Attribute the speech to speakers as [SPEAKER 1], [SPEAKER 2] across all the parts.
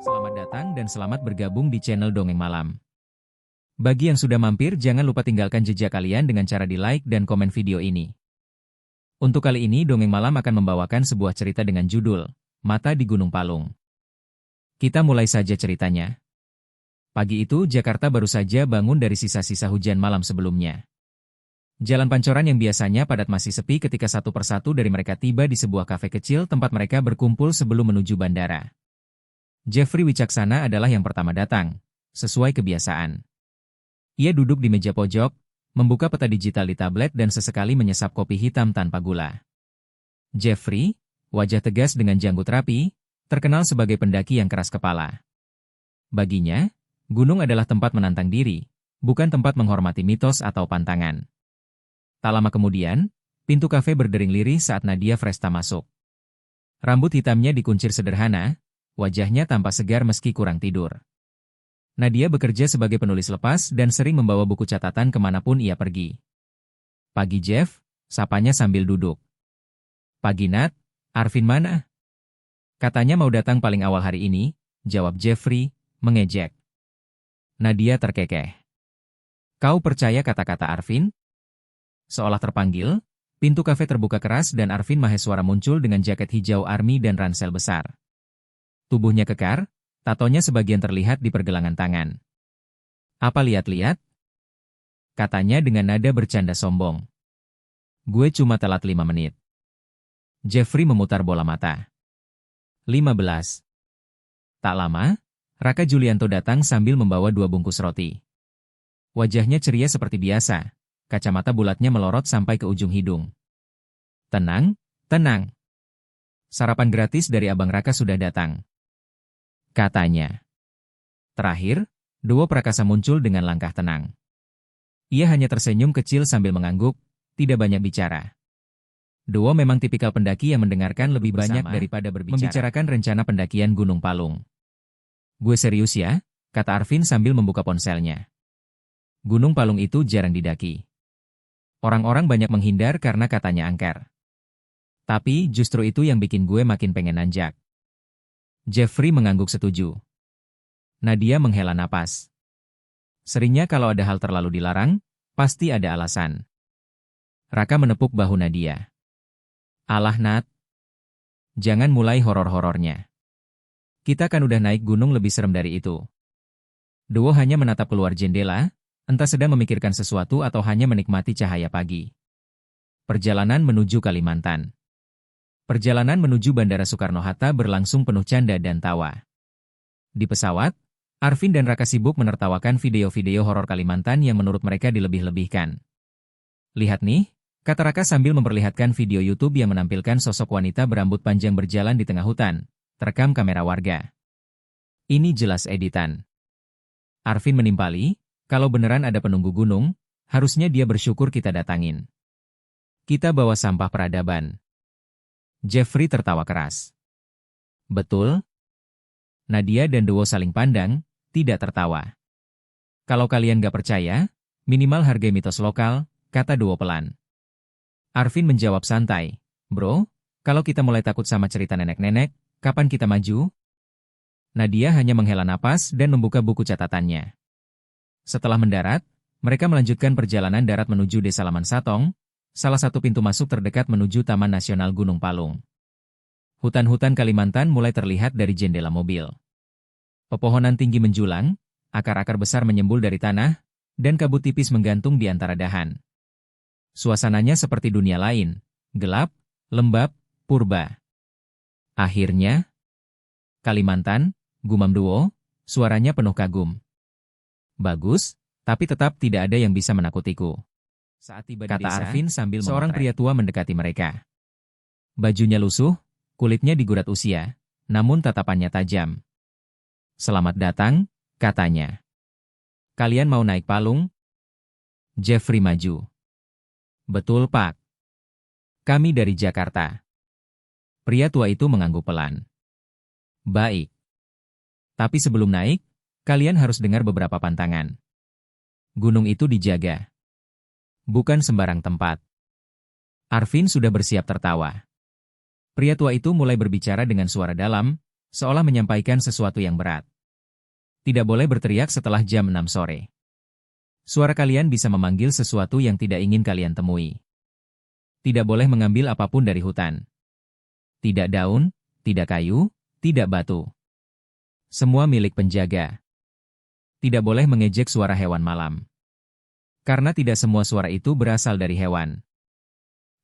[SPEAKER 1] Selamat datang dan selamat bergabung di channel Dongeng Malam. Bagi yang sudah mampir, jangan lupa tinggalkan jejak kalian dengan cara di like dan komen video ini. Untuk kali ini Dongeng Malam akan membawakan sebuah cerita dengan judul, Mata di Gunung Palung. Kita mulai saja ceritanya. Pagi itu Jakarta baru saja bangun dari sisa-sisa hujan malam sebelumnya. Jalan pancoran yang biasanya padat masih sepi ketika satu persatu dari mereka tiba di sebuah kafe kecil tempat mereka berkumpul sebelum menuju bandara. Jeffrey Wicaksana adalah yang pertama datang, sesuai kebiasaan. Ia duduk di meja pojok, membuka peta digital di tablet dan sesekali menyesap kopi hitam tanpa gula. Jeffrey, wajah tegas dengan janggut rapi, terkenal sebagai pendaki yang keras kepala. Baginya, gunung adalah tempat menantang diri, bukan tempat menghormati mitos atau pantangan. Tak lama kemudian, pintu kafe berdering lirih saat Nadia Fresta masuk. Rambut hitamnya dikuncir sederhana, wajahnya tampak segar meski kurang tidur. Nadia bekerja sebagai penulis lepas dan sering membawa buku catatan kemanapun ia pergi. Pagi Jeff, sapanya sambil duduk. Pagi Nat, Arvin mana? Katanya mau datang paling awal hari ini, jawab Jeffrey, mengejek. Nadia terkekeh. Kau percaya kata-kata Arvin? Seolah terpanggil, pintu kafe terbuka keras dan Arvin Maheswara muncul dengan jaket hijau army dan ransel besar. Tubuhnya kekar, tatonya sebagian terlihat di pergelangan tangan. Apa lihat-lihat? Katanya dengan nada bercanda sombong. Gue cuma telat 5 menit. Jeffrey memutar bola mata. 15. Tak lama, Raka Julianto datang sambil membawa 2 bungkus roti. Wajahnya ceria seperti biasa. Kacamata bulatnya melorot sampai ke ujung hidung. Tenang, tenang. Sarapan gratis dari Abang Raka sudah datang. Katanya. Terakhir, Duo Prakasa muncul dengan langkah tenang. Ia hanya tersenyum kecil sambil mengangguk, tidak banyak bicara. Duo memang tipikal pendaki yang mendengarkan lebih banyak daripada berbicara. Membicarakan rencana pendakian Gunung Palung. Gue serius ya, kata Arvin sambil membuka ponselnya. Gunung Palung itu jarang didaki. Orang-orang banyak menghindar karena katanya angker. Tapi justru itu yang bikin gue makin pengen nanjak. Jeffrey mengangguk setuju. Nadia menghela napas. Seringnya kalau ada hal terlalu dilarang, pasti ada alasan. Raka menepuk bahu Nadia. Alah Nat. Jangan mulai horor-horornya. Kita kan udah naik gunung lebih serem dari itu. Duo hanya menatap keluar jendela, entah sedang memikirkan sesuatu atau hanya menikmati cahaya pagi. Perjalanan menuju Kalimantan. Perjalanan menuju Bandara Soekarno-Hatta berlangsung penuh canda dan tawa. Di pesawat, Arvin dan Raka sibuk menertawakan video-video horor Kalimantan yang menurut mereka dilebih-lebihkan. Lihat nih, kata Raka sambil memperlihatkan video YouTube yang menampilkan sosok wanita berambut panjang berjalan di tengah hutan, terekam kamera warga. Ini jelas editan. Arvin menimpali, kalau beneran ada penunggu gunung, harusnya dia bersyukur kita datangin. Kita bawa sampah peradaban. Jeffrey tertawa keras. Betul? Nadia dan Duo saling pandang, tidak tertawa. Kalau kalian gak percaya, minimal hargai mitos lokal, kata Duo pelan. Arvin menjawab santai, bro, kalau kita mulai takut sama cerita nenek-nenek, kapan kita maju? Nadia hanya menghela napas dan membuka buku catatannya. Setelah mendarat, mereka melanjutkan perjalanan darat menuju Desa Laman Satong, salah satu pintu masuk terdekat menuju Taman Nasional Gunung Palung. Hutan-hutan Kalimantan mulai terlihat dari jendela mobil. Pepohonan tinggi menjulang, akar-akar besar menyembul dari tanah, dan kabut tipis menggantung di antara dahan. Suasananya seperti dunia lain, gelap, lembab, purba. Akhirnya, Kalimantan, gumam Duo, suaranya penuh kagum. Bagus, tapi tetap tidak ada yang bisa menakutiku. Saat tiba di desa, Arvin sambil seorang pria tua mendekati mereka. Bajunya lusuh, kulitnya digurat usia, namun tatapannya tajam. Selamat datang, katanya. Kalian mau naik palung? Jeffrey maju. Betul Pak. Kami dari Jakarta. Pria tua itu mengangguk pelan. Baik. Tapi sebelum naik, kalian harus dengar beberapa pantangan. Gunung itu dijaga. Bukan sembarang tempat. Arvin sudah bersiap tertawa. Pria tua itu mulai berbicara dengan suara dalam, seolah menyampaikan sesuatu yang berat. Tidak boleh berteriak setelah jam 6 sore. Suara kalian bisa memanggil sesuatu yang tidak ingin kalian temui. Tidak boleh mengambil apapun dari hutan. Tidak daun, tidak kayu, tidak batu. Semua milik penjaga. Tidak boleh mengejek suara hewan malam. Karena tidak semua suara itu berasal dari hewan.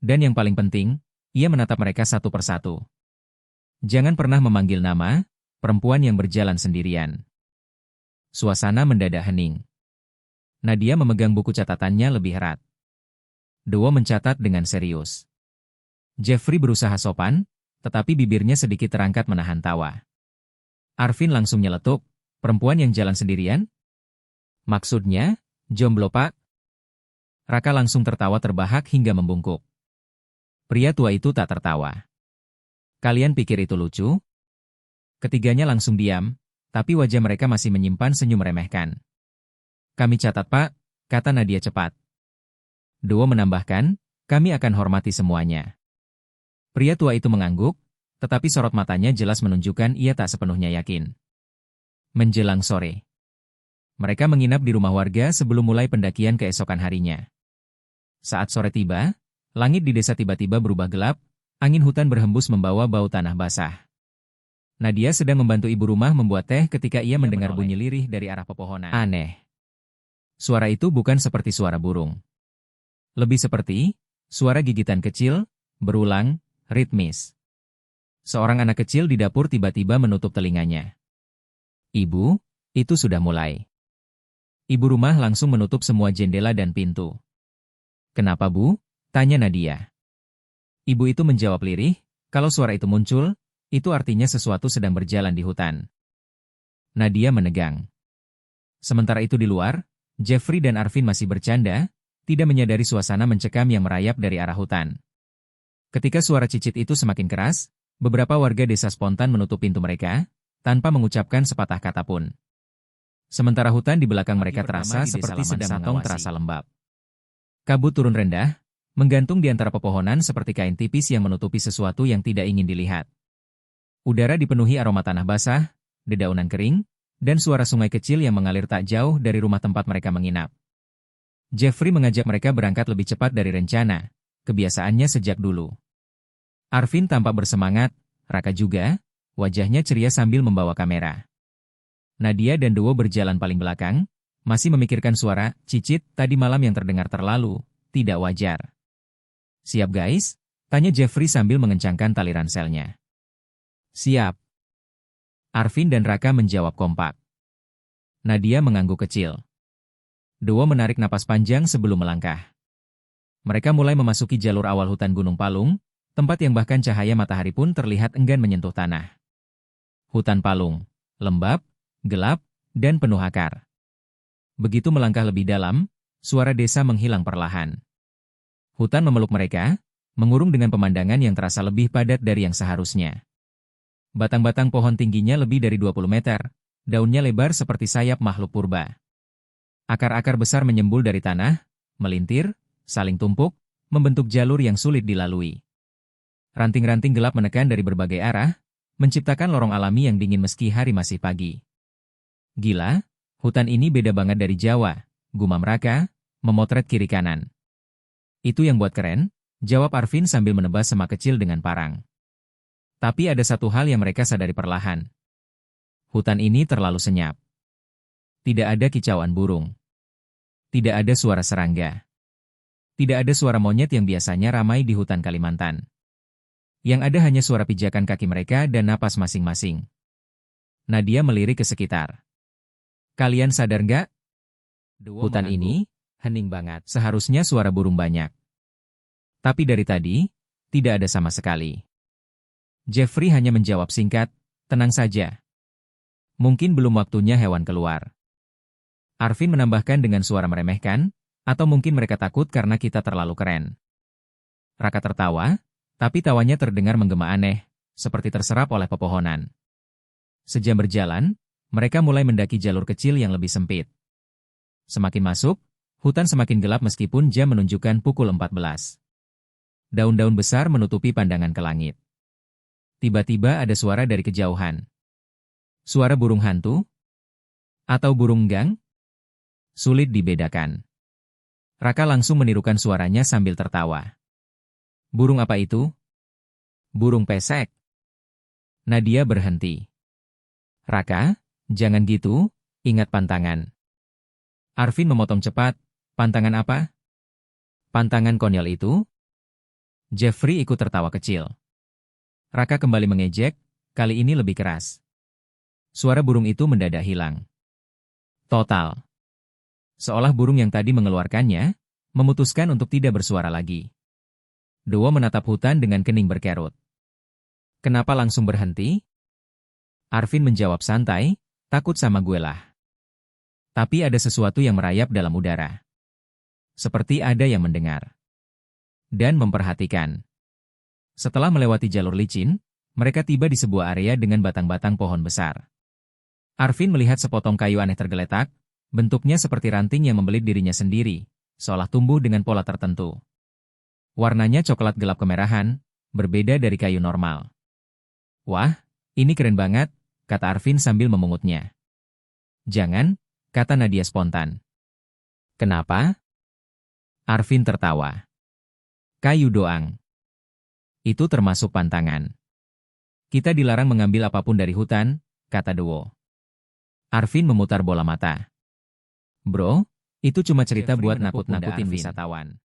[SPEAKER 1] Dan yang paling penting, ia menatap mereka satu persatu. Jangan pernah memanggil nama perempuan yang berjalan sendirian. Suasana mendadak hening. Nadia memegang buku catatannya lebih erat. Duo mencatat dengan serius. Jeffrey berusaha sopan, tetapi bibirnya sedikit terangkat menahan tawa. Arvin langsung nyeletuk, perempuan yang jalan sendirian? Maksudnya, jomblo pak? Raka langsung tertawa terbahak hingga membungkuk. Pria tua itu tak tertawa. Kalian pikir itu lucu? Ketiganya langsung diam, tapi wajah mereka masih menyimpan senyum meremehkan. Kami catat pak, kata Nadia cepat. Duo menambahkan, kami akan hormati semuanya. Pria tua itu mengangguk, tetapi sorot matanya jelas menunjukkan ia tak sepenuhnya yakin. Menjelang sore. Mereka menginap di rumah warga sebelum mulai pendakian keesokan harinya. Saat sore tiba, langit di desa tiba-tiba berubah gelap, angin hutan berhembus membawa bau tanah basah. Nadia sedang membantu ibu rumah membuat teh ketika ia mendengar bunyi lirih dari arah pepohonan. Aneh. Suara itu bukan seperti suara burung. Lebih seperti suara gigitan kecil, berulang, ritmis. Seorang anak kecil di dapur tiba-tiba menutup telinganya. Ibu, itu sudah mulai. Ibu rumah langsung menutup semua jendela dan pintu. Kenapa bu? Tanya Nadia. Ibu itu menjawab lirih, kalau suara itu muncul, itu artinya sesuatu sedang berjalan di hutan. Nadia menegang. Sementara itu di luar, Jeffrey dan Arvin masih bercanda, tidak menyadari suasana mencekam yang merayap dari arah hutan. Ketika suara cicit itu semakin keras, beberapa warga desa spontan menutup pintu mereka, tanpa mengucapkan sepatah kata pun. Sementara hutan di belakang mereka terasa seperti sedang satong terasa lembab. Kabut turun rendah, menggantung di antara pepohonan seperti kain tipis yang menutupi sesuatu yang tidak ingin dilihat. Udara dipenuhi aroma tanah basah, dedaunan kering, dan suara sungai kecil yang mengalir tak jauh dari rumah tempat mereka menginap. Jeffrey mengajak mereka berangkat lebih cepat dari rencana, kebiasaannya sejak dulu. Arvin tampak bersemangat, Raka juga, wajahnya ceria sambil membawa kamera. Nadia dan Duo berjalan paling belakang, masih memikirkan suara cicit tadi malam yang terdengar terlalu tidak wajar. Siap guys? Tanya Jeffrey sambil mengencangkan tali ranselnya. Siap. Arvin dan Raka menjawab kompak. Nadia mengangguk kecil. Duo menarik napas panjang sebelum melangkah. Mereka mulai memasuki jalur awal hutan Gunung Palung, tempat yang bahkan cahaya matahari pun terlihat enggan menyentuh tanah. Hutan Palung, lembab, gelap, dan penuh akar. Begitu melangkah lebih dalam, suara desa menghilang perlahan. Hutan memeluk mereka, mengurung dengan pemandangan yang terasa lebih padat dari yang seharusnya. Batang-batang pohon tingginya lebih dari 20 meter, daunnya lebar seperti sayap makhluk purba. Akar-akar besar menyembul dari tanah, melintir, saling tumpuk, membentuk jalur yang sulit dilalui. Ranting-ranting gelap menekan dari berbagai arah, menciptakan lorong alami yang dingin meski hari masih pagi. Gila, hutan ini beda banget dari Jawa, gumam Raka, memotret kiri kanan. Itu yang buat keren, jawab Arvin sambil menebas semak kecil dengan parang. Tapi ada satu hal yang mereka sadari perlahan. Hutan ini terlalu senyap. Tidak ada kicauan burung. Tidak ada suara serangga. Tidak ada suara monyet yang biasanya ramai di hutan Kalimantan. Yang ada hanya suara pijakan kaki mereka dan napas masing-masing. Nadia melirik ke sekitar. Kalian sadar nggak? Hutan ini hening banget. Seharusnya suara burung banyak. Tapi dari tadi, tidak ada sama sekali. Jeffrey hanya menjawab singkat, tenang saja. Mungkin belum waktunya hewan keluar. Arvin menambahkan dengan suara meremehkan, atau mungkin mereka takut karena kita terlalu keren. Raka tertawa, tapi tawanya terdengar menggema aneh, seperti terserap oleh pepohonan. Sejam berjalan, mereka mulai mendaki jalur kecil yang lebih sempit. Semakin masuk, hutan semakin gelap meskipun jam menunjukkan pukul 14. Daun-daun besar menutupi pandangan ke langit. Tiba-tiba ada suara dari kejauhan. Suara burung hantu? Atau burung gang? Sulit dibedakan. Raka langsung menirukan suaranya sambil tertawa. Burung apa itu? Burung pesek. Nadia berhenti. Raka, jangan gitu, ingat pantangan. Arvin memotong cepat. Pantangan apa? Pantangan konyol itu? Jeffrey ikut tertawa kecil. Raka kembali mengejek, kali ini lebih keras. Suara burung itu mendadak hilang. Total. Seolah burung yang tadi mengeluarkannya, memutuskan untuk tidak bersuara lagi. Duo menatap hutan dengan kening berkerut. Kenapa langsung berhenti? Arvin menjawab santai, takut sama gue lah. Tapi ada sesuatu yang merayap dalam udara. Seperti ada yang mendengar. Dan memperhatikan. Setelah melewati jalur licin, mereka tiba di sebuah area dengan batang-batang pohon besar. Arvin melihat sepotong kayu aneh tergeletak, bentuknya seperti ranting yang membelit dirinya sendiri, seolah tumbuh dengan pola tertentu. Warnanya coklat gelap kemerahan, berbeda dari kayu normal. Wah, ini keren banget, kata Arvin sambil memungutnya. Jangan, kata Nadia spontan. Kenapa? Arvin tertawa. Kayu doang. Itu termasuk pantangan. Kita dilarang mengambil apapun dari hutan, kata Duo. Arvin memutar bola mata. Bro, itu cuma cerita buat nakut-nakutin wisatawan.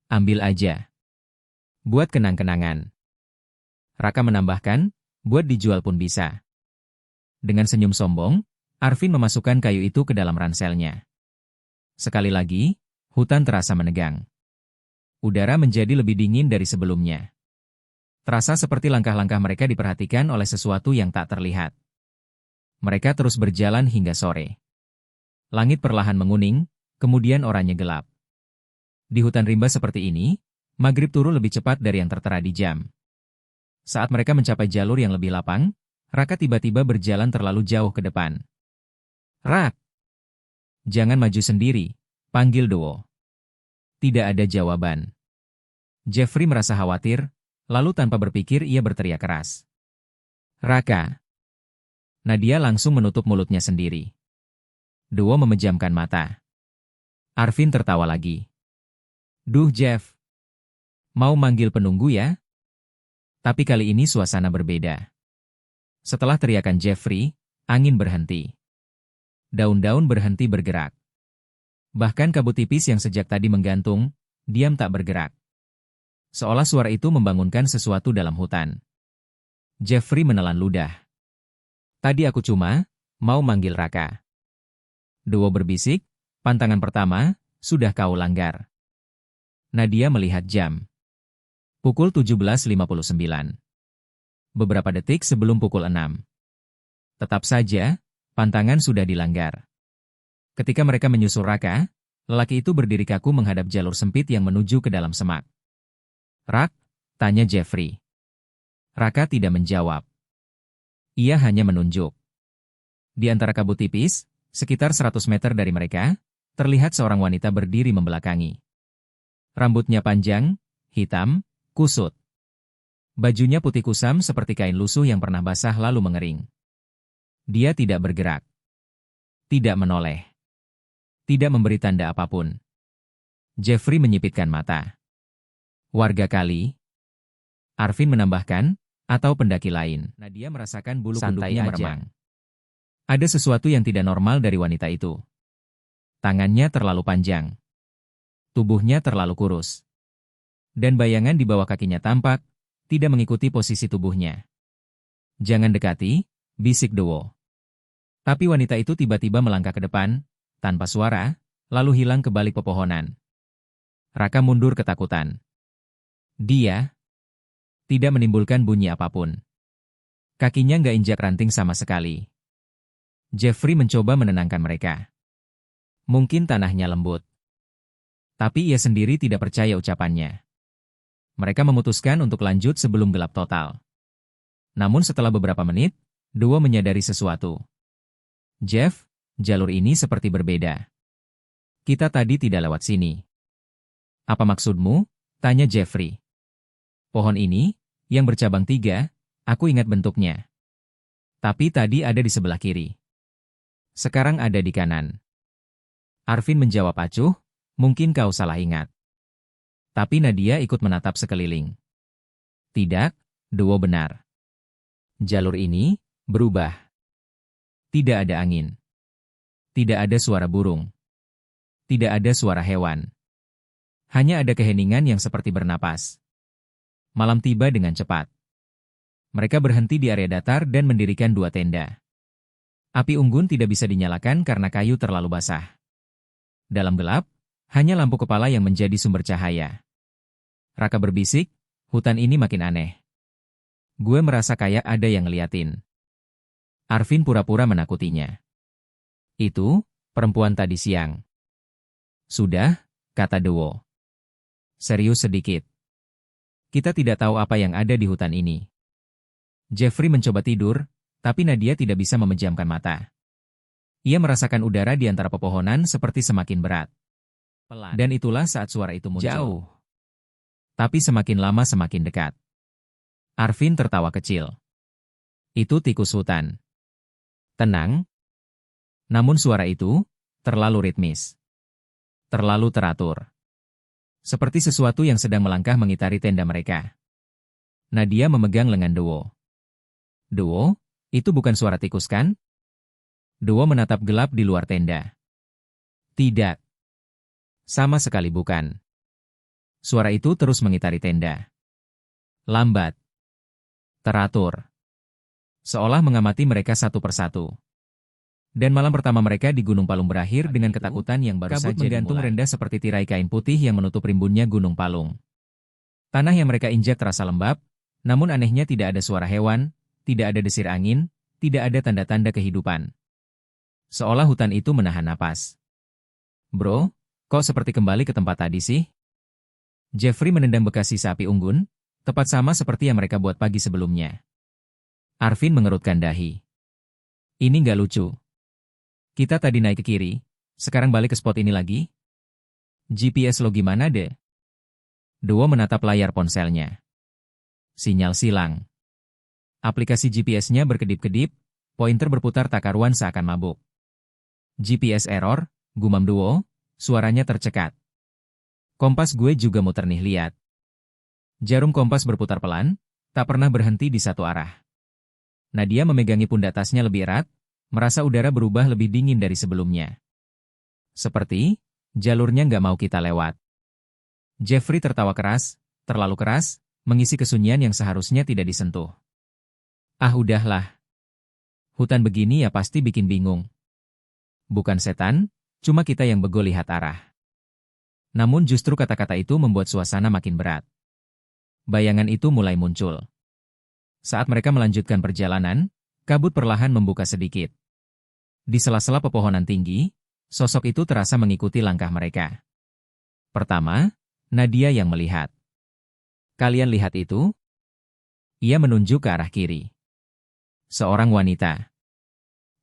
[SPEAKER 1] Ambil aja. Buat kenang-kenangan. Raka menambahkan, buat dijual pun bisa. Dengan senyum sombong, Arvin memasukkan kayu itu ke dalam ranselnya. Sekali lagi, hutan terasa menegang. Udara menjadi lebih dingin dari sebelumnya. Terasa seperti langkah-langkah mereka diperhatikan oleh sesuatu yang tak terlihat. Mereka terus berjalan hingga sore. Langit perlahan menguning, kemudian oranye gelap. Di hutan rimba seperti ini, maghrib turun lebih cepat dari yang tertera di jam. Saat mereka mencapai jalur yang lebih lapang, Raka tiba-tiba berjalan terlalu jauh ke depan. Rak! Jangan maju sendiri, panggil Duo. Tidak ada jawaban. Jeffrey merasa khawatir, lalu tanpa berpikir ia berteriak keras. Raka! Nadia langsung menutup mulutnya sendiri. Duo memejamkan mata. Arvin tertawa lagi. Duh Jeff. Mau manggil penunggu ya? Tapi kali ini suasana berbeda. Setelah teriakan Jeffrey, angin berhenti. Daun-daun berhenti bergerak. Bahkan kabut tipis yang sejak tadi menggantung, diam tak bergerak. Seolah suara itu membangunkan sesuatu dalam hutan. Jeffrey menelan ludah. Tadi aku cuma mau manggil Raka. Duo berbisik, pantangan pertama, sudah kau langgar. Nadia melihat jam. Pukul 17.59. Beberapa detik sebelum pukul 6. Tetap saja, pantangan sudah dilanggar. Ketika mereka menyusul Raka, lelaki itu berdiri kaku menghadap jalur sempit yang menuju ke dalam semak. Rak, tanya Jeffrey. Raka tidak menjawab. Ia hanya menunjuk. Di antara kabut tipis, sekitar 100 meter dari mereka, terlihat seorang wanita berdiri membelakangi. Rambutnya panjang, hitam, kusut. Bajunya putih kusam seperti kain lusuh yang pernah basah lalu mengering. Dia tidak bergerak. Tidak menoleh. Tidak memberi tanda apapun. Jeffrey menyipitkan mata. Warga kali? Arvin menambahkan, atau pendaki lain. Nadia merasakan bulu kuduknya meremang. Ada sesuatu yang tidak normal dari wanita itu. Tangannya terlalu panjang. Tubuhnya terlalu kurus. Dan bayangan di bawah kakinya tampak, tidak mengikuti posisi tubuhnya. Jangan dekati, bisik Duo. Tapi wanita itu tiba-tiba melangkah ke depan, tanpa suara, lalu hilang ke balik pepohonan. Raka mundur ketakutan. Dia tidak menimbulkan bunyi apapun. Kakinya nggak injak ranting sama sekali. Jeffrey mencoba menenangkan mereka. Mungkin tanahnya lembut. Tapi ia sendiri tidak percaya ucapannya. Mereka memutuskan untuk lanjut sebelum gelap total. Namun setelah beberapa menit, Duo menyadari sesuatu. Jeff, jalur ini seperti berbeda. Kita tadi tidak lewat sini. Apa maksudmu? Tanya Jeffrey. Pohon ini, yang bercabang 3, aku ingat bentuknya. Tapi tadi ada di sebelah kiri. Sekarang ada di kanan. Arvin menjawab acuh, mungkin kau salah ingat. Tapi Nadia ikut menatap sekeliling. Tidak, Duo benar. Jalur ini berubah. Tidak ada angin. Tidak ada suara burung. Tidak ada suara hewan. Hanya ada keheningan yang seperti bernapas. Malam tiba dengan cepat. Mereka berhenti di area datar dan mendirikan 2 tenda. Api unggun tidak bisa dinyalakan karena kayu terlalu basah. Dalam gelap, hanya lampu kepala yang menjadi sumber cahaya. Raka berbisik, hutan ini makin aneh. Gue merasa kayak ada yang ngeliatin. Arvin pura-pura menakutinya. Itu, perempuan tadi siang. Sudah, kata Duo. Serius sedikit. Kita tidak tahu apa yang ada di hutan ini. Jeffrey mencoba tidur, tapi Nadia tidak bisa memejamkan mata. Ia merasakan udara di antara pepohonan seperti semakin berat. Pelan. Dan itulah saat suara itu muncul. Jauh. Tapi semakin lama semakin dekat. Arvin tertawa kecil. Itu tikus hutan. Tenang. Namun suara itu terlalu ritmis. Terlalu teratur. Seperti sesuatu yang sedang melangkah mengitari tenda mereka. Nadia memegang lengan Duo. Duo, itu bukan suara tikus kan? Duo menatap gelap di luar tenda. Tidak. Sama sekali bukan. Suara itu terus mengitari tenda. Lambat. Teratur. Seolah mengamati mereka satu persatu. Dan malam pertama mereka di Gunung Palung berakhir dengan ketakutan yang baru saja menggantung rendah seperti tirai kain putih yang menutup rimbunnya Gunung Palung. Tanah yang mereka injak terasa lembab, namun anehnya tidak ada suara hewan, tidak ada desir angin, tidak ada tanda-tanda kehidupan. Seolah hutan itu menahan napas. Bro, kok seperti kembali ke tempat tadi sih? Jeffrey menendang bekas sisa api unggun, tepat sama seperti yang mereka buat pagi sebelumnya. Arvin mengerutkan dahi. Ini nggak lucu. Kita tadi naik ke kiri, sekarang balik ke spot ini lagi? GPS lo gimana deh? Duo menatap layar ponselnya. Sinyal silang. Aplikasi GPS-nya berkedip-kedip, pointer berputar tak karuan seakan mabuk. GPS error, gumam Duo, suaranya tercekat. Kompas gue juga muter nih lihat. Jarum kompas berputar pelan, tak pernah berhenti di satu arah. Nadia memegangi pundak tasnya lebih erat, merasa udara berubah lebih dingin dari sebelumnya. Seperti, jalurnya nggak mau kita lewat. Jeffrey tertawa keras, terlalu keras, mengisi kesunyian yang seharusnya tidak disentuh. Ah udahlah. Hutan begini ya pasti bikin bingung. Bukan setan, cuma kita yang bego lihat arah. Namun justru kata-kata itu membuat suasana makin berat. Bayangan itu mulai muncul. Saat mereka melanjutkan perjalanan, kabut perlahan membuka sedikit. Di sela-sela pepohonan tinggi, sosok itu terasa mengikuti langkah mereka. Pertama, Nadia yang melihat. Kalian lihat itu? Ia menunjuk ke arah kiri. Seorang wanita.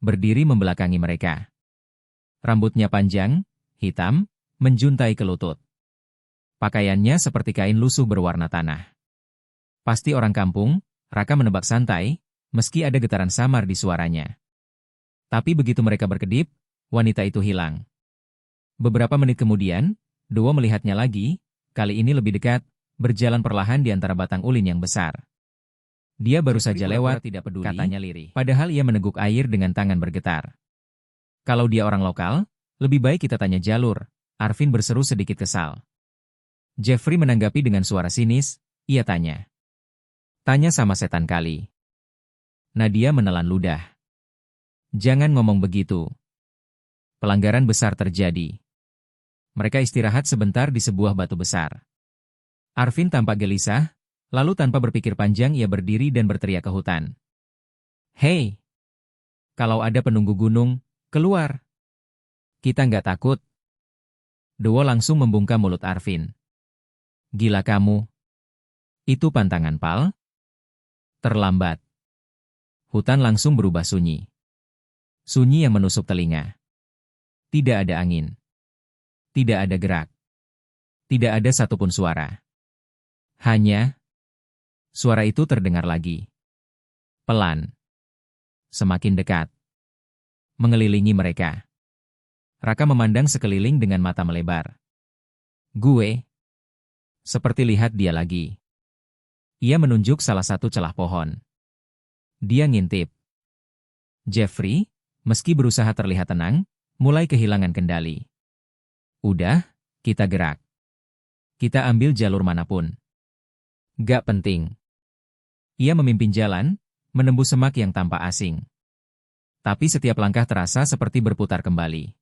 [SPEAKER 1] Berdiri membelakangi mereka. Rambutnya panjang, hitam, menjuntai ke lutut. Pakaiannya seperti kain lusuh berwarna tanah. Pasti orang kampung, Raka menebak santai, meski ada getaran samar di suaranya. Tapi begitu mereka berkedip, wanita itu hilang. Beberapa menit kemudian, Duo melihatnya lagi, kali ini lebih dekat, berjalan perlahan di antara batang ulin yang besar. Dia baru saja lewat, tidak peduli, katanya lirih. Padahal ia meneguk air dengan tangan bergetar. Kalau dia orang lokal, lebih baik kita tanya jalur, Arvin berseru sedikit kesal. Jeffrey menanggapi dengan suara sinis, ia tanya. Tanya sama setan kali. Nadia menelan ludah. Jangan ngomong begitu. Pelanggaran besar terjadi. Mereka istirahat sebentar di sebuah batu besar. Arvin tampak gelisah, lalu tanpa berpikir panjang ia berdiri dan berteriak ke hutan. Hei! Kalau ada penunggu gunung, keluar! Kita nggak takut. Duo langsung membungkam mulut Arvin. Gila kamu. Itu pantangan pal? Terlambat. Hutan langsung berubah sunyi. Sunyi yang menusuk telinga. Tidak ada angin. Tidak ada gerak. Tidak ada satupun suara. Hanya, suara itu terdengar lagi. Pelan. semakin dekat. Mengelilingi mereka. Raka memandang sekeliling dengan mata melebar. Gue. Seperti lihat dia lagi. Ia menunjuk salah satu celah pohon. Dia ngintip. Jeffrey, meski berusaha terlihat tenang, mulai kehilangan kendali. Udah, kita gerak. Kita ambil jalur manapun. Gak penting. Ia memimpin jalan, menembus semak yang tampak asing. Tapi setiap langkah terasa seperti berputar kembali.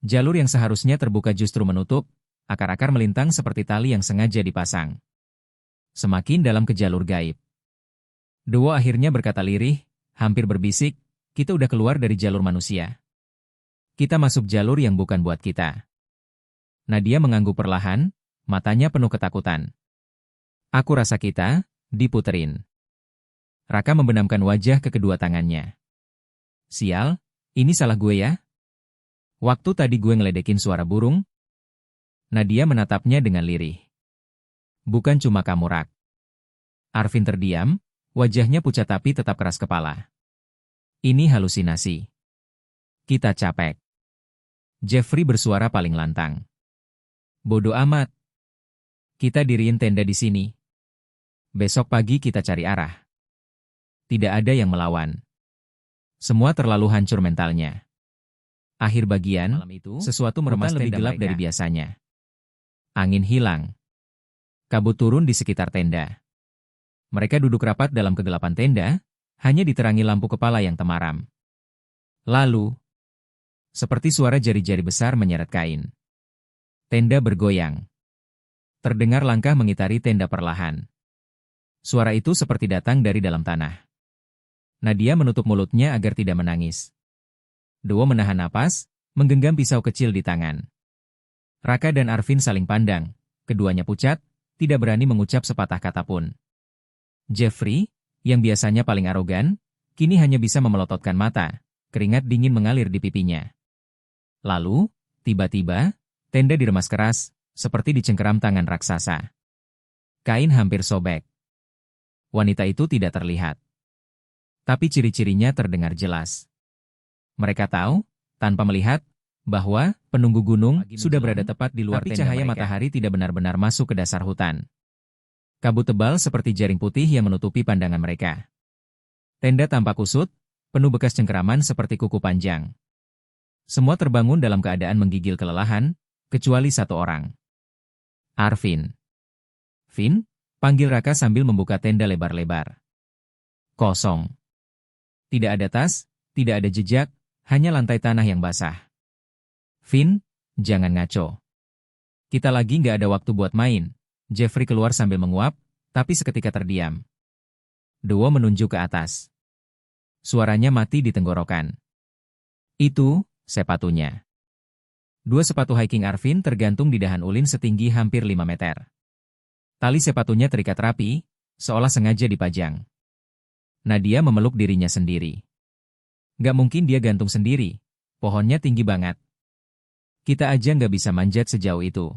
[SPEAKER 1] Jalur yang seharusnya terbuka justru menutup, akar-akar melintang seperti tali yang sengaja dipasang. Semakin dalam ke jalur gaib. Duo akhirnya berkata lirih, hampir berbisik, kita udah keluar dari jalur manusia. Kita masuk jalur yang bukan buat kita. Nadia mengangguk perlahan, matanya penuh ketakutan. Aku rasa kita diputerin. Raka membenamkan wajah ke kedua tangannya. Sial, ini salah gue ya? Waktu tadi gue ngeledekin suara burung. Nadia menatapnya dengan lirih. Bukan cuma kamu, Rak. Arvin terdiam, wajahnya pucat tapi tetap keras kepala. Ini halusinasi. Kita capek. Jeffrey bersuara paling lantang. Bodoh amat. Kita diriin tenda di sini. Besok pagi kita cari arah. Tidak ada yang melawan. Semua terlalu hancur mentalnya. Akhir bagian, sesuatu meremas lebih gelap dari biasanya. Angin hilang. Kabut turun di sekitar tenda. Mereka duduk rapat dalam kegelapan tenda, hanya diterangi lampu kepala yang temaram. Lalu, seperti suara jari-jari besar menyeret kain. Tenda bergoyang. Terdengar langkah mengitari tenda perlahan. Suara itu seperti datang dari dalam tanah. Nadia menutup mulutnya agar tidak menangis. Duo menahan napas, menggenggam pisau kecil di tangan. Raka dan Arvin saling pandang, keduanya pucat, tidak berani mengucap sepatah kata pun. Jeffrey, yang biasanya paling arogan, kini hanya bisa memelototkan mata, keringat dingin mengalir di pipinya. Lalu, tiba-tiba, tenda diremas keras, seperti dicengkeram tangan raksasa. Kain hampir sobek. Wanita itu tidak terlihat. Tapi ciri-cirinya terdengar jelas. Mereka tahu, tanpa melihat, bahwa penunggu gunung sudah berada tepat di luar tenda mereka. Tapi cahaya matahari tidak benar-benar masuk ke dasar hutan. Kabut tebal seperti jaring putih yang menutupi pandangan mereka. Tenda tampak kusut, penuh bekas cengkeraman seperti kuku panjang. Semua terbangun dalam keadaan menggigil kelelahan, kecuali satu orang. Arvin. Vin, panggil Raka sambil membuka tenda lebar-lebar. Kosong. Tidak ada tas, tidak ada jejak, hanya lantai tanah yang basah. Vin, jangan ngaco. Kita lagi nggak ada waktu buat main. Jeffrey keluar sambil menguap, tapi seketika terdiam. Duo menunjuk ke atas. Suaranya mati di tenggorokan. Itu, sepatunya. Dua sepatu hiking Arvin tergantung di dahan ulin setinggi hampir 5 meter. Tali sepatunya terikat rapi, seolah sengaja dipajang. Nadia memeluk dirinya sendiri. Gak mungkin dia gantung sendiri, pohonnya tinggi banget. Kita aja nggak bisa manjat sejauh itu.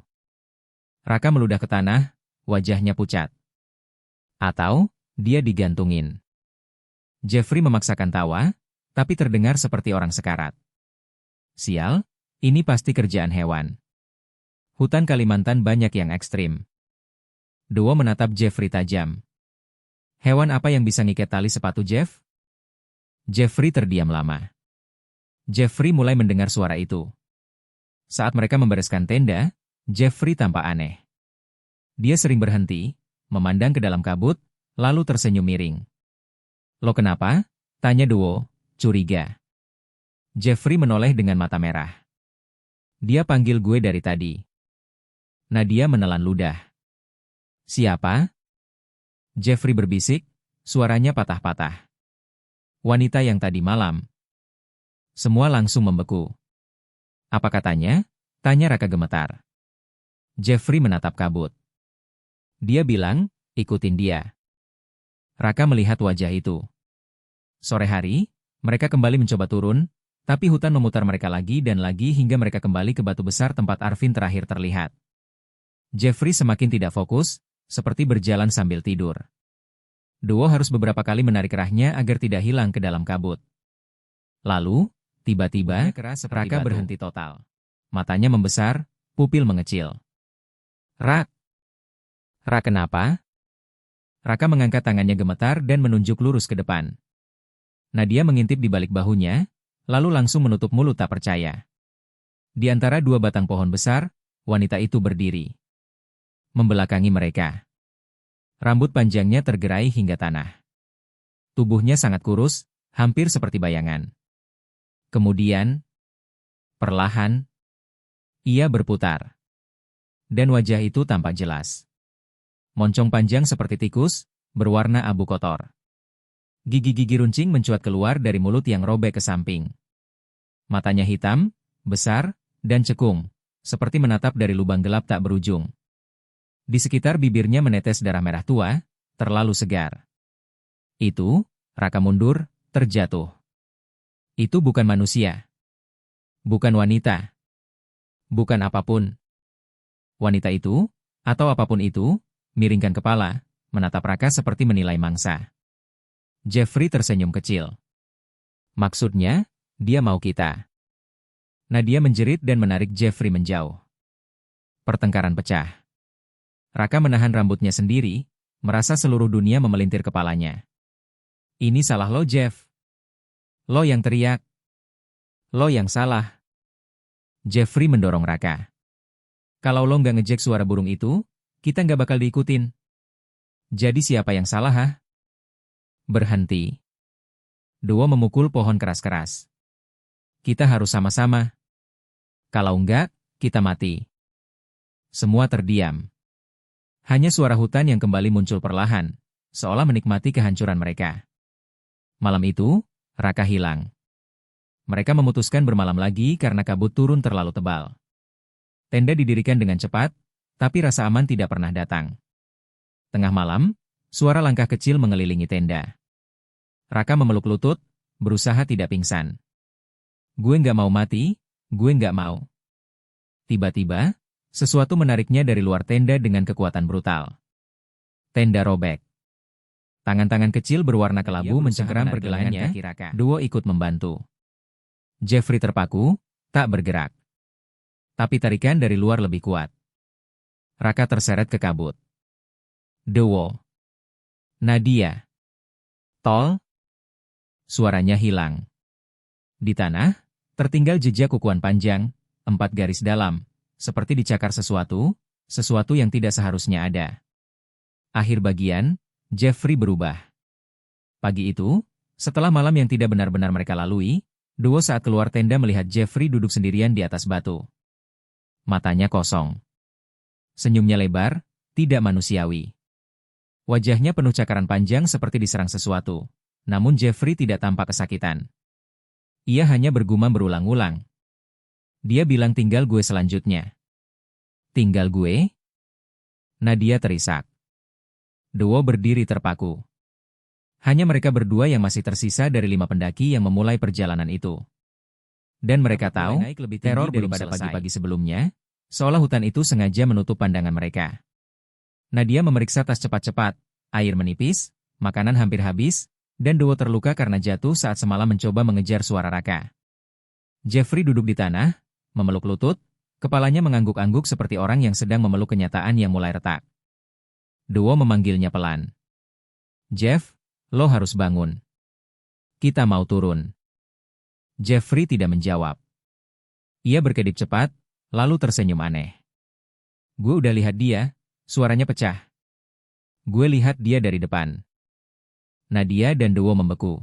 [SPEAKER 1] Raka meludah ke tanah, wajahnya pucat. Atau, dia digantungin. Jeffrey memaksakan tawa, tapi terdengar seperti orang sekarat. Sial, ini pasti kerjaan hewan. Hutan Kalimantan banyak yang ekstrim. Duo menatap Jeffrey tajam. Hewan apa yang bisa ngikat tali sepatu Jeff? Jeffrey terdiam lama. Jeffrey mulai mendengar suara itu. Saat mereka membereskan tenda, Jeffrey tampak aneh. Dia sering berhenti, memandang ke dalam kabut, lalu tersenyum miring. Lo kenapa? Tanya Duo, curiga. Jeffrey menoleh dengan mata merah. Dia panggil gue dari tadi. Nadia menelan ludah. Siapa? Jeffrey berbisik, suaranya patah-patah. Wanita yang tadi malam. Semua langsung membeku. Apa katanya? Tanya Raka gemetar. Jeffrey menatap kabut. Dia bilang, ikutin dia. Raka melihat wajah itu. Sore hari, mereka kembali mencoba turun, tapi hutan memutar mereka lagi dan lagi hingga mereka kembali ke batu besar tempat Arvin terakhir terlihat. Jeffrey semakin tidak fokus, seperti berjalan sambil tidur. Duo harus beberapa kali menarik kerahnya agar tidak hilang ke dalam kabut. Lalu, tiba-tiba, Raka berhenti total. Matanya membesar, pupil mengecil. Rak! Rak kenapa? Raka mengangkat tangannya gemetar dan menunjuk lurus ke depan. Nadia mengintip di balik bahunya, lalu langsung menutup mulut tak percaya. Di antara dua batang pohon besar, wanita itu berdiri. Membelakangi mereka. Rambut panjangnya tergerai hingga tanah. Tubuhnya sangat kurus, hampir seperti bayangan. Kemudian, perlahan, ia berputar. Dan wajah itu tampak jelas. Moncong panjang seperti tikus, berwarna abu kotor. Gigi-gigi runcing mencuat keluar dari mulut yang robek ke samping. Matanya hitam, besar, dan cekung, seperti menatap dari lubang gelap tak berujung. Di sekitar bibirnya menetes darah merah tua, terlalu segar. Itu, Raka mundur, terjatuh. Itu bukan manusia. Bukan wanita. Bukan apapun. Wanita itu, atau apapun itu, miringkan kepala, menatap Raka seperti menilai mangsa. Jeffrey tersenyum kecil. Maksudnya, dia mau kita. Nadia menjerit dan menarik Jeffrey menjauh. Pertengkaran pecah. Raka menahan rambutnya sendiri, merasa seluruh dunia memelintir kepalanya. Ini salah lo, Jeff. Lo yang teriak. Lo yang salah. Jeffrey mendorong Raka. Kalau lo nggak ngejek suara burung itu, kita nggak bakal diikutin. Jadi siapa yang salah, ha? Berhenti. Duo memukul pohon keras-keras. Kita harus sama-sama. Kalau enggak, kita mati. Semua terdiam. Hanya suara hutan yang kembali muncul perlahan, seolah menikmati kehancuran mereka. Malam itu, Raka hilang. Mereka memutuskan bermalam lagi karena kabut turun terlalu tebal. Tenda didirikan dengan cepat, tapi rasa aman tidak pernah datang. Tengah malam, suara langkah kecil mengelilingi tenda. Raka memeluk lutut, berusaha tidak pingsan. Gue nggak mau mati, gue nggak mau. Tiba-tiba, sesuatu menariknya dari luar tenda dengan kekuatan brutal. Tenda robek. Tangan-tangan kecil berwarna kelabu mencengkeram pergelangannya, Duo ikut membantu. Jeffrey terpaku, tak bergerak. Tapi tarikan dari luar lebih kuat. Raka terseret ke kabut. Duo. Nadia. Tol. Suaranya hilang. Di tanah, tertinggal jejak kukuan panjang, 4 garis dalam, seperti dicakar sesuatu yang tidak seharusnya ada. Akhir bagian, Jeffrey berubah. Pagi itu, setelah malam yang tidak benar-benar mereka lalui, Duo saat keluar tenda melihat Jeffrey duduk sendirian di atas batu. Matanya kosong. Senyumnya lebar, tidak manusiawi. Wajahnya penuh cakaran panjang seperti diserang sesuatu, namun Jeffrey tidak tampak kesakitan. Ia hanya bergumam berulang-ulang. Dia bilang tinggal gue selanjutnya. Tinggal gue? Nadia terisak. Duo berdiri terpaku. Hanya mereka berdua yang masih tersisa dari 5 pendaki yang memulai perjalanan itu. Dan mereka tahu, teror belum pada pagi-pagi sebelumnya, seolah hutan itu sengaja menutup pandangan mereka. Nadia memeriksa tas cepat-cepat, air menipis, makanan hampir habis, dan Duo terluka karena jatuh saat semalam mencoba mengejar suara Raka. Jeffrey duduk di tanah, memeluk lutut, kepalanya mengangguk-angguk seperti orang yang sedang memeluk kenyataan yang mulai retak. Duo memanggilnya pelan. Jeff, lo harus bangun. Kita mau turun. Jeffrey tidak menjawab. Ia berkedip cepat, lalu tersenyum aneh. Gue udah lihat dia, suaranya pecah. Gue lihat dia dari depan. Nadia dan Duo membeku.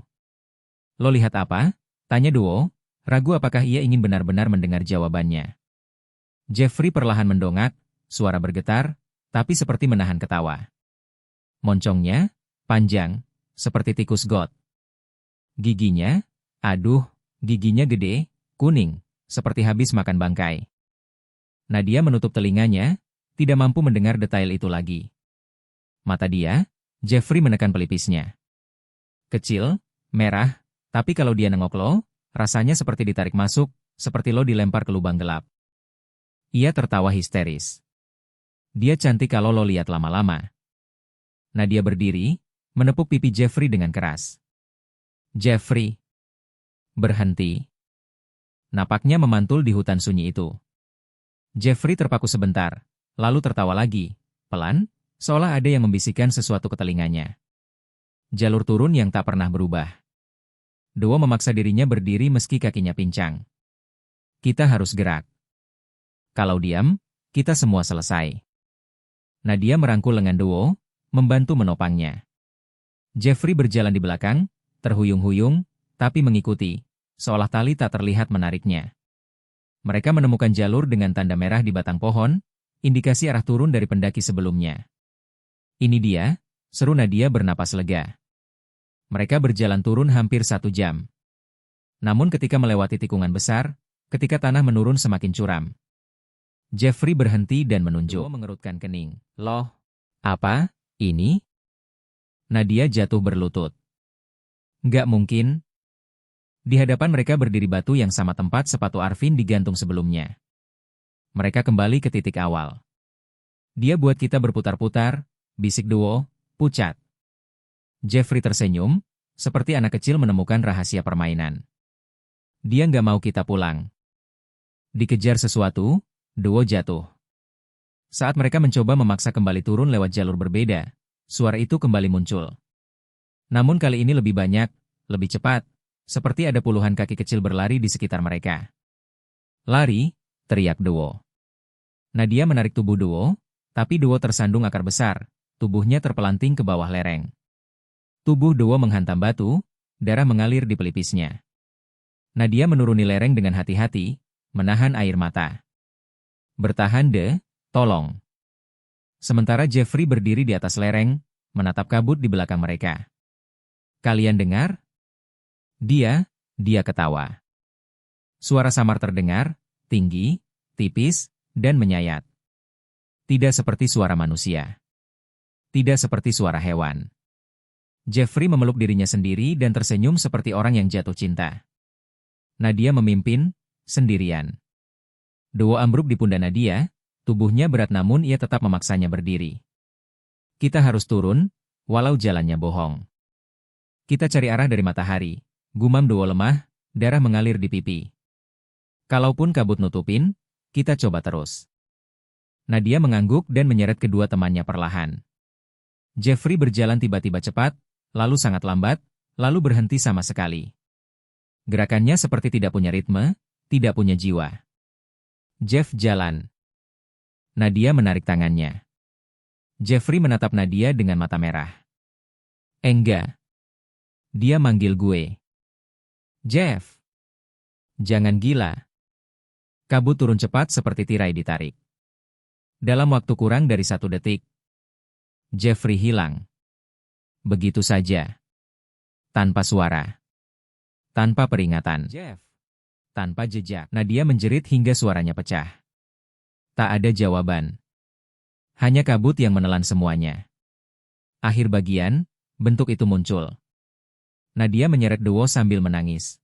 [SPEAKER 1] Lo lihat apa? Tanya Duo, ragu apakah ia ingin benar-benar mendengar jawabannya. Jeffrey perlahan mendongak, suara bergetar, tapi seperti menahan ketawa. Moncongnya, panjang, seperti tikus got. Giginya, giginya gede, kuning, seperti habis makan bangkai. Nadia menutup telinganya, tidak mampu mendengar detail itu lagi. Mata dia, Jeffrey menekan pelipisnya. Kecil, merah, tapi kalau dia nengok lo, rasanya seperti ditarik masuk, seperti lo dilempar ke lubang gelap. Ia tertawa histeris. Dia cantik kalau lo lihat lama-lama. Nadia berdiri, menepuk pipi Jeffrey dengan keras. Jeffrey, berhenti. Napaknya memantul di hutan sunyi itu. Jeffrey terpaku sebentar, lalu tertawa lagi, pelan, seolah ada yang membisikkan sesuatu ke telinganya. Jalur turun yang tak pernah berubah. Duo memaksa dirinya berdiri meski kakinya pincang. Kita harus gerak. Kalau diam, kita semua selesai. Nadia merangkul lengan Duo, membantu menopangnya. Jeffrey berjalan di belakang, terhuyung-huyung, tapi mengikuti, seolah tali tak terlihat menariknya. Mereka menemukan jalur dengan tanda merah di batang pohon, indikasi arah turun dari pendaki sebelumnya. Ini dia, seru Nadia bernapas lega. Mereka berjalan turun hampir 1 jam. Namun ketika melewati tikungan besar, ketika tanah menurun semakin curam, Jeffrey berhenti dan menunjuk. Duo mengerutkan kening. Loh, apa? Ini? Nadia jatuh berlutut. Nggak mungkin. Di hadapan mereka berdiri batu yang sama tempat sepatu Arvin digantung sebelumnya. Mereka kembali ke titik awal. Dia buat kita berputar-putar, bisik Duo, pucat. Jeffrey tersenyum, seperti anak kecil menemukan rahasia permainan. Dia nggak mau kita pulang. Dikejar sesuatu, Duo jatuh. Saat mereka mencoba memaksa kembali turun lewat jalur berbeda, suara itu kembali muncul. Namun kali ini lebih banyak, lebih cepat, seperti ada puluhan kaki kecil berlari di sekitar mereka. Lari, teriak Duo. Nadia menarik tubuh Duo, tapi Duo tersandung akar besar, tubuhnya terpelanting ke bawah lereng. Tubuh Duo menghantam batu, darah mengalir di pelipisnya. Nadia menuruni lereng dengan hati-hati, menahan air mata. Bertahan tolong. Sementara Jeffrey berdiri di atas lereng, menatap kabut di belakang mereka. Kalian dengar? Dia ketawa. Suara samar terdengar, tinggi, tipis, dan menyayat. Tidak seperti suara manusia. Tidak seperti suara hewan. Jeffrey memeluk dirinya sendiri dan tersenyum seperti orang yang jatuh cinta. Nadia memimpin, sendirian. Duo ambruk di pundak Nadia, tubuhnya berat namun ia tetap memaksanya berdiri. Kita harus turun, walau jalannya bohong. Kita cari arah dari matahari, gumam Duo lemah, darah mengalir di pipi. Kalaupun kabut nutupin, kita coba terus. Nadia mengangguk dan menyeret kedua temannya perlahan. Jeffrey berjalan tiba-tiba cepat, lalu sangat lambat, lalu berhenti sama sekali. Gerakannya seperti tidak punya ritme, tidak punya jiwa. Jeff jalan. Nadia menarik tangannya. Jeffrey menatap Nadia dengan mata merah. Enggak. Dia manggil gue. Jeff. Jangan gila. Kabut turun cepat seperti tirai ditarik. Dalam waktu kurang dari 1 detik, Jeffrey hilang. Begitu saja. Tanpa suara. Tanpa peringatan. Jeff. Tanpa jejak. Nadia menjerit hingga suaranya pecah. Tak ada jawaban. Hanya kabut yang menelan semuanya. Akhir bagian, bentuk itu muncul. Nadia menyeret Duo sambil menangis.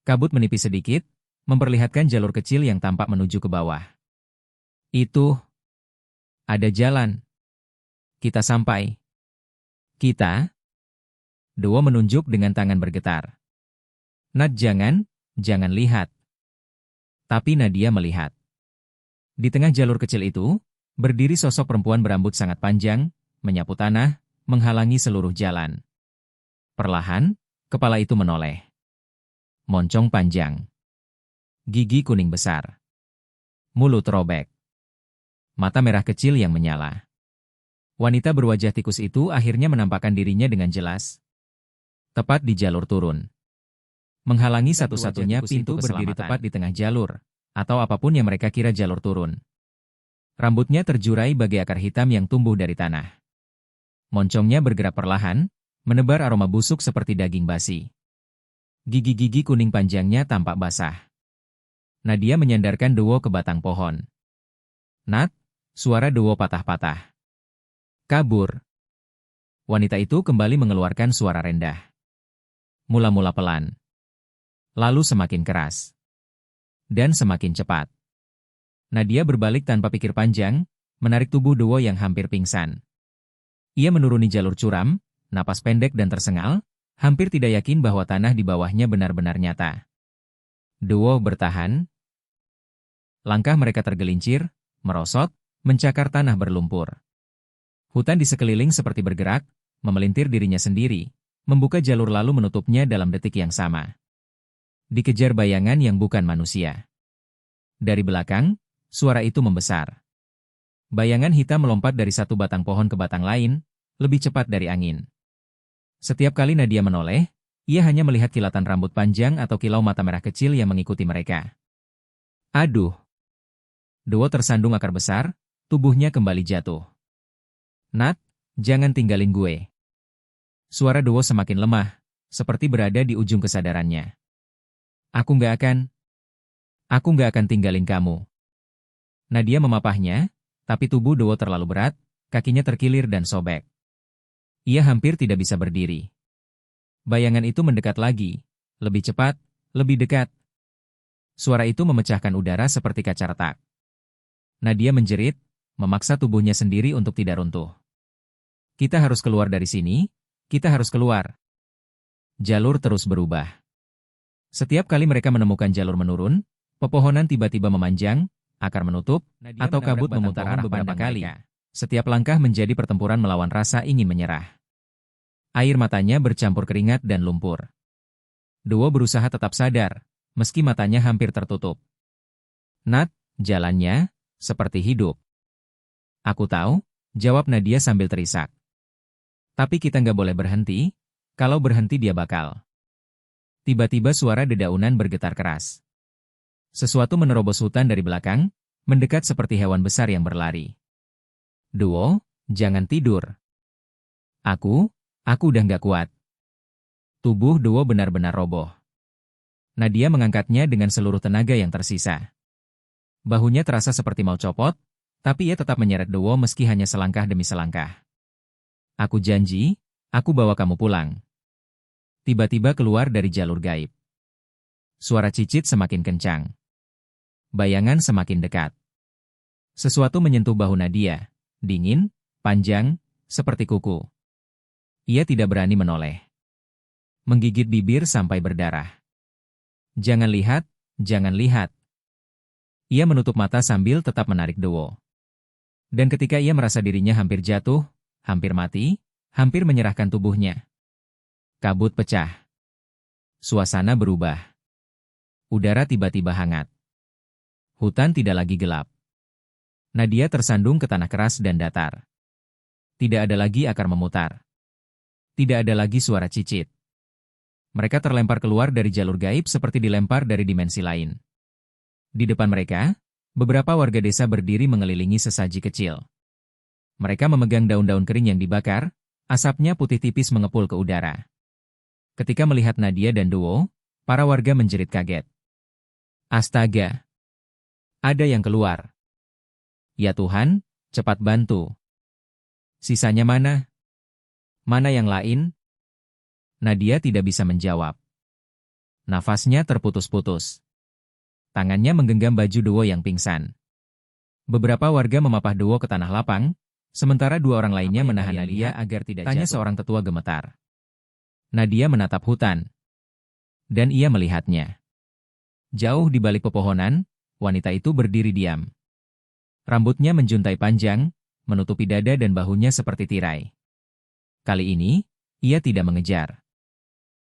[SPEAKER 1] Kabut menipis sedikit, memperlihatkan jalur kecil yang tampak menuju ke bawah. Itu. Ada jalan. Kita sampai. Kita? Duo menunjuk dengan tangan bergetar. Nat jangan lihat. Tapi Nadia melihat. Di tengah jalur kecil itu, berdiri sosok perempuan berambut sangat panjang, menyapu tanah, menghalangi seluruh jalan. Perlahan, kepala itu menoleh. Moncong panjang. Gigi kuning besar. Mulut robek. Mata merah kecil yang menyala. Wanita berwajah tikus itu akhirnya menampakkan dirinya dengan jelas. Tepat di jalur turun. Menghalangi satu-satunya pintu berdiri tepat di tengah jalur, atau apapun yang mereka kira jalur turun. Rambutnya terjurai bagai akar hitam yang tumbuh dari tanah. Moncongnya bergerak perlahan, menebar aroma busuk seperti daging basi. Gigi-gigi kuning panjangnya tampak basah. Nadia menyandarkan Duo ke batang pohon. Nat, suara Duo patah-patah. Kabur. Wanita itu kembali mengeluarkan suara rendah. Mula-mula pelan. Lalu semakin keras. Dan semakin cepat. Nadia berbalik tanpa pikir panjang, menarik tubuh Duo yang hampir pingsan. Ia menuruni jalur curam, napas pendek dan tersengal, hampir tidak yakin bahwa tanah di bawahnya benar-benar nyata. Duo bertahan. Langkah mereka tergelincir, merosot, mencakar tanah berlumpur. Hutan di sekeliling seperti bergerak, memelintir dirinya sendiri, membuka jalur lalu menutupnya dalam detik yang sama. Dikejar bayangan yang bukan manusia. Dari belakang, suara itu membesar. Bayangan hitam melompat dari satu batang pohon ke batang lain, lebih cepat dari angin. Setiap kali Nadia menoleh, ia hanya melihat kilatan rambut panjang atau kilau mata merah kecil yang mengikuti mereka. Aduh! Duo tersandung akar besar, tubuhnya kembali jatuh. Nat, jangan tinggalin gue. Suara Duo semakin lemah, seperti berada di ujung kesadarannya. Aku nggak akan tinggalin kamu. Nadia memapahnya, tapi tubuh Duo terlalu berat, kakinya terkilir dan sobek. Ia hampir tidak bisa berdiri. Bayangan itu mendekat lagi, lebih cepat, lebih dekat. Suara itu memecahkan udara seperti kaca retak. Nadia menjerit, memaksa tubuhnya sendiri untuk tidak runtuh. Kita harus keluar dari sini, kita harus keluar. Jalur terus berubah. Setiap kali mereka menemukan jalur menurun, pepohonan tiba-tiba memanjang, akar menutup, atau kabut memutar arah beberapa kali. Setiap langkah menjadi pertempuran melawan rasa ingin menyerah. Air matanya bercampur keringat dan lumpur. Duo berusaha tetap sadar, meski matanya hampir tertutup. Nat, jalannya seperti hidup. Aku tahu, jawab Nadia sambil terisak. Tapi kita nggak boleh berhenti, kalau berhenti dia bakal. Tiba-tiba suara dedaunan bergetar keras. Sesuatu menerobos hutan dari belakang, mendekat seperti hewan besar yang berlari. Duo, jangan tidur. Aku udah nggak kuat. Tubuh Duo benar-benar roboh. Nadia mengangkatnya dengan seluruh tenaga yang tersisa. Bahunya terasa seperti mau copot, tapi ia tetap menyeret Duo meski hanya selangkah demi selangkah. Aku janji, aku bawa kamu pulang. Tiba-tiba keluar dari jalur gaib. Suara cicit semakin kencang. Bayangan semakin dekat. Sesuatu menyentuh bahu Nadia, dingin, panjang, seperti kuku. Ia tidak berani menoleh. Menggigit bibir sampai berdarah. Jangan lihat, jangan lihat. Ia menutup mata sambil tetap menarik Duo. Dan ketika ia merasa dirinya hampir jatuh, hampir mati, hampir menyerahkan tubuhnya. Kabut pecah. Suasana berubah. Udara tiba-tiba hangat. Hutan tidak lagi gelap. Nadia tersandung ke tanah keras dan datar. Tidak ada lagi akar memutar. Tidak ada lagi suara cicit. Mereka terlempar keluar dari jalur gaib seperti dilempar dari dimensi lain. Di depan mereka, beberapa warga desa berdiri mengelilingi sesaji kecil. Mereka memegang daun-daun kering yang dibakar, asapnya putih tipis mengepul ke udara. Ketika melihat Nadia dan Duo, para warga menjerit kaget. Astaga! Ada yang keluar. Ya Tuhan, cepat bantu. Sisanya mana? Mana yang lain? Nadia tidak bisa menjawab. Nafasnya terputus-putus. Tangannya menggenggam baju Duo yang pingsan. Beberapa warga memapah Duo ke tanah lapang, sementara dua orang lainnya menahan Nadia agar tidak jatuh. Tanya seorang tetua gemetar. Nadia menatap hutan. Dan ia melihatnya. Jauh di balik pepohonan, wanita itu berdiri diam. Rambutnya menjuntai panjang, menutupi dada dan bahunya seperti tirai. Kali ini, ia tidak mengejar.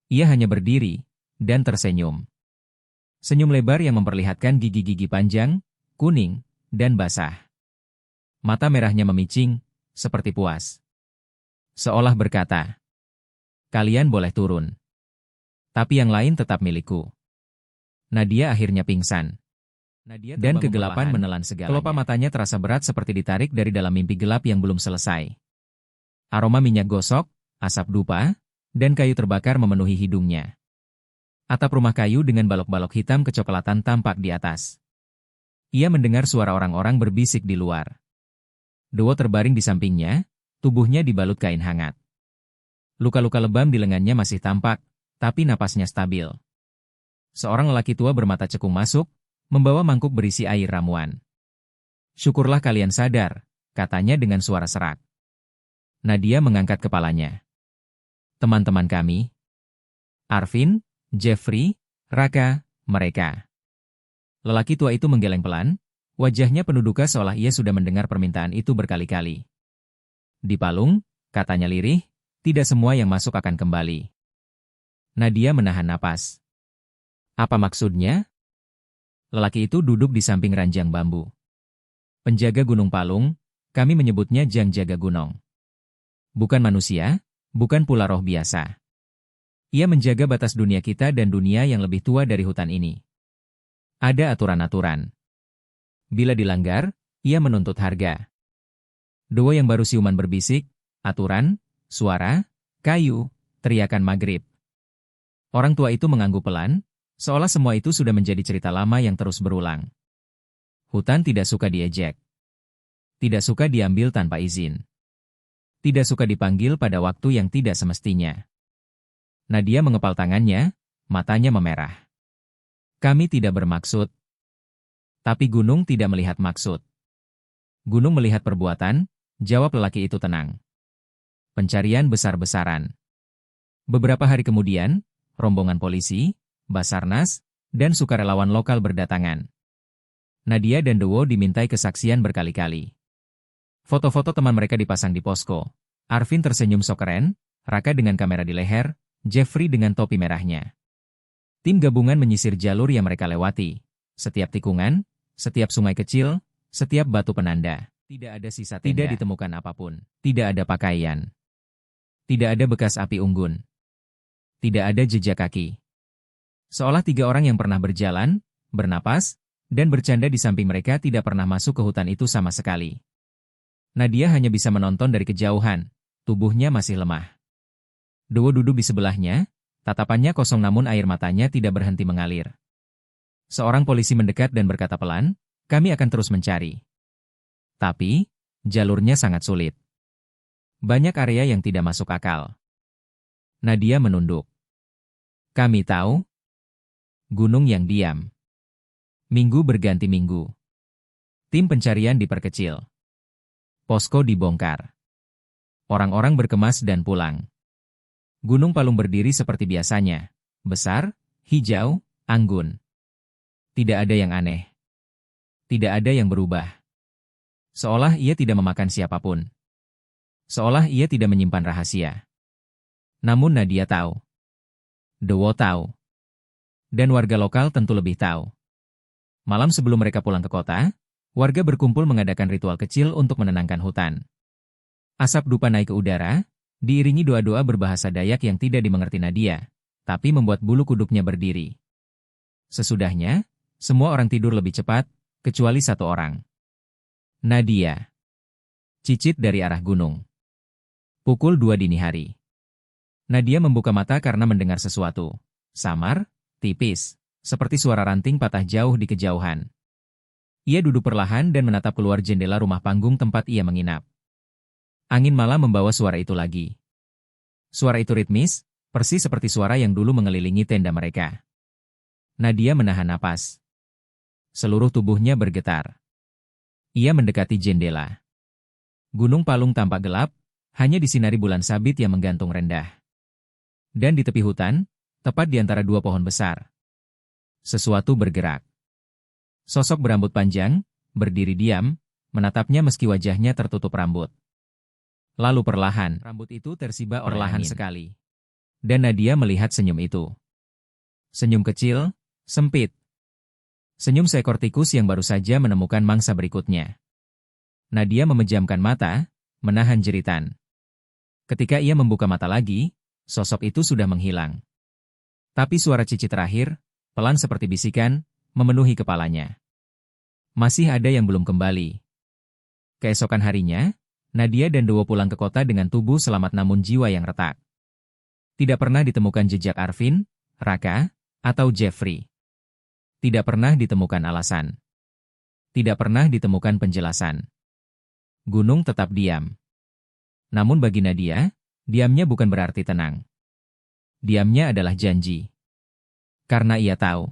[SPEAKER 1] Ia hanya berdiri, dan tersenyum. Senyum lebar yang memperlihatkan gigi-gigi panjang, kuning, dan basah. Mata merahnya memicing, seperti puas. Seolah berkata, kalian boleh turun. Tapi yang lain tetap milikku. Nadia akhirnya pingsan. Dan kegelapan menelan segalanya. Kelopak matanya terasa berat seperti ditarik dari dalam mimpi gelap yang belum selesai. Aroma minyak gosok, asap dupa, dan kayu terbakar memenuhi hidungnya. Atap rumah kayu dengan balok-balok hitam kecoklatan tampak di atas. Ia mendengar suara orang-orang berbisik di luar. Duo terbaring di sampingnya, tubuhnya dibalut kain hangat. Luka-luka lebam di lengannya masih tampak, tapi napasnya stabil. Seorang lelaki tua bermata cekung masuk, membawa mangkuk berisi air ramuan. Syukurlah kalian sadar, katanya dengan suara serak. Nadia mengangkat kepalanya. Teman-teman kami, Arvin, Jeffrey, Raka, mereka. Lelaki tua itu menggeleng pelan, wajahnya penuh duka seolah ia sudah mendengar permintaan itu berkali-kali. Di palung, katanya lirih, tidak semua yang masuk akan kembali. Nadia menahan napas. Apa maksudnya? Lelaki itu duduk di samping ranjang bambu. Penjaga Gunung Palung, kami menyebutnya Jang Jaga Gunung. Bukan manusia, bukan pula roh biasa. Ia menjaga batas dunia kita dan dunia yang lebih tua dari hutan ini. Ada aturan-aturan. Bila dilanggar, ia menuntut harga. Dua yang baru siuman berbisik, aturan, suara, kayu, teriakan maghrib. Orang tua itu mengangguk pelan, seolah semua itu sudah menjadi cerita lama yang terus berulang. Hutan tidak suka diejek. Tidak suka diambil tanpa izin. Tidak suka dipanggil pada waktu yang tidak semestinya. Nadia mengepal tangannya, matanya memerah. Kami tidak bermaksud. Tapi gunung tidak melihat maksud. Gunung melihat perbuatan, jawab lelaki itu tenang. Pencarian besar-besaran. Beberapa hari kemudian, rombongan polisi, Basarnas, dan sukarelawan lokal berdatangan. Nadia dan Dewo dimintai kesaksian berkali-kali. Foto-foto teman mereka dipasang di posko. Arvin tersenyum sok keren, Raka dengan kamera di leher, Jeffrey dengan topi merahnya. Tim gabungan menyisir jalur yang mereka lewati. Setiap tikungan, setiap sungai kecil, setiap batu penanda. Tidak ada sisa tenda. Tidak ditemukan apapun. Tidak ada pakaian. Tidak ada bekas api unggun. Tidak ada jejak kaki. Seolah 3 orang yang pernah berjalan, bernapas, dan bercanda di samping mereka tidak pernah masuk ke hutan itu sama sekali. Nadia hanya bisa menonton dari kejauhan. Tubuhnya masih lemah. Dewo duduk di sebelahnya, tatapannya kosong namun air matanya tidak berhenti mengalir. Seorang polisi mendekat dan berkata pelan, kami akan terus mencari. Tapi, jalurnya sangat sulit. Banyak area yang tidak masuk akal. Nadia menunduk. Kami tahu. Gunung yang diam. Minggu berganti minggu. Tim pencarian diperkecil. Posko dibongkar. Orang-orang berkemas dan pulang. Gunung Palung berdiri seperti biasanya. Besar, hijau, anggun. Tidak ada yang aneh. Tidak ada yang berubah. Seolah ia tidak memakan siapapun. Seolah ia tidak menyimpan rahasia. Namun Nadia tahu. Dewo tahu. Dan warga lokal tentu lebih tahu. Malam sebelum mereka pulang ke kota, warga berkumpul mengadakan ritual kecil untuk menenangkan hutan. Asap dupa naik ke udara, diiringi doa-doa berbahasa Dayak yang tidak dimengerti Nadia, tapi membuat bulu kuduknya berdiri. Sesudahnya, semua orang tidur lebih cepat, kecuali 1 orang. Nadia. Cicit dari arah gunung. Pukul 2 dini hari. Nadia membuka mata karena mendengar sesuatu. Samar, tipis, seperti suara ranting patah jauh di kejauhan. Ia duduk perlahan dan menatap keluar jendela rumah panggung tempat ia menginap. Angin malam membawa suara itu lagi. Suara itu ritmis, persis seperti suara yang dulu mengelilingi tenda mereka. Nadia menahan napas. Seluruh tubuhnya bergetar. Ia mendekati jendela. Gunung Palung tampak gelap, hanya disinari bulan sabit yang menggantung rendah. Dan di tepi hutan, tepat di antara 2 pohon besar, sesuatu bergerak. Sosok berambut panjang, berdiri diam, menatapnya meski wajahnya tertutup rambut. Lalu perlahan, rambut itu tersiba perlahan sekali. Dan Nadia melihat senyum itu. Senyum kecil, sempit. Senyum seekor tikus yang baru saja menemukan mangsa berikutnya. Nadia memejamkan mata, menahan jeritan. Ketika ia membuka mata lagi, sosok itu sudah menghilang. Tapi suara cicit terakhir, pelan seperti bisikan, memenuhi kepalanya. Masih ada yang belum kembali. Keesokan harinya, Nadia dan Dewo pulang ke kota dengan tubuh selamat namun jiwa yang retak. Tidak pernah ditemukan jejak Arvin, Raka, atau Jeffrey. Tidak pernah ditemukan alasan. Tidak pernah ditemukan penjelasan. Gunung tetap diam. Namun bagi Nadia, diamnya bukan berarti tenang. Diamnya adalah janji. Karena ia tahu.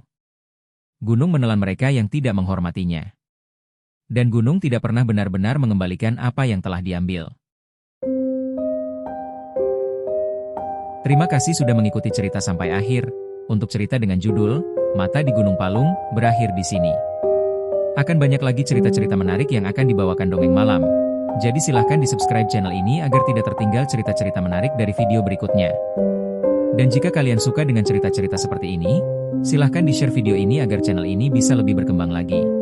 [SPEAKER 1] Gunung menelan mereka yang tidak menghormatinya. Dan gunung tidak pernah benar-benar mengembalikan apa yang telah diambil. Terima kasih sudah mengikuti cerita sampai akhir. Untuk cerita dengan judul Mata di Gunung Palung berakhir di sini. Akan banyak lagi cerita-cerita menarik yang akan dibawakan Dongeng Malam. Jadi silahkan di-subscribe channel ini agar tidak tertinggal cerita-cerita menarik dari video berikutnya. Dan jika kalian suka dengan cerita-cerita seperti ini, silahkan di-share video ini agar channel ini bisa lebih berkembang lagi.